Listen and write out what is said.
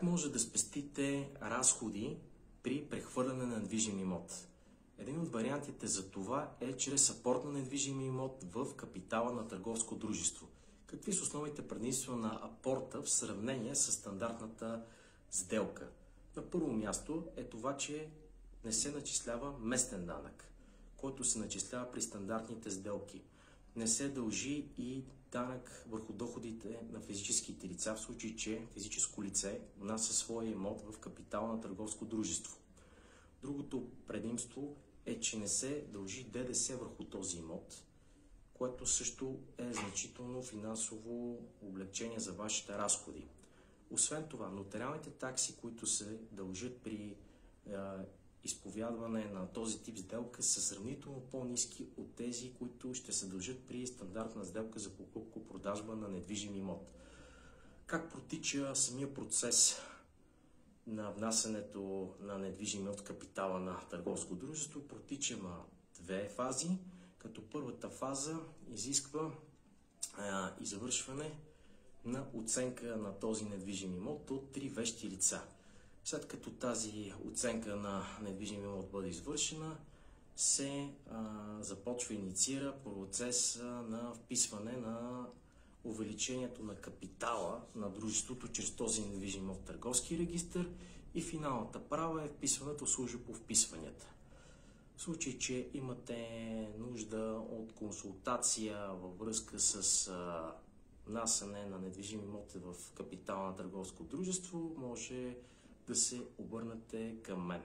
Как може да спестите разходи при прехвърляне на недвижим имот? Един от вариантите за това е чрез апорт на недвижим имот в капитала на търговско дружество. Какви са основните предимства на апорта в сравнение с стандартната сделка? На първо място е това, че не се начислява местен данък, който се начислява при стандартните сделки. Не се дължи и данък върху доходите на физическите лица, в случай, че физическо лице внася своя имот в капитала на търговско дружество. Другото предимство е, че не се дължи ДДС върху този имот, което също е значително финансово облекчение за вашите разходи. Освен това, нотариалните такси, които се дължат при изповядване на този тип сделка, са сравнително по-ниски от тези, които ще се дължат при стандартна сделка за покупко-продажба на недвижим имот. Как протича самия процес на внасянето на недвижим имот в капитала на търговско дружество? Протича на две фази, като първата фаза изисква извършване на оценка на този недвижим имот от три вещи лица. След като тази оценка на недвижим имот бъде извършена, се започва инициира процес на вписване на увеличението на капитала на дружеството чрез този недвижим имот в търговски регистър и финалната права е вписването в служба по вписванията. В случай, че имате нужда от консултация във връзка с внасяне на недвижим имот в капитала на търговско дружество, може да се обърнете към мен.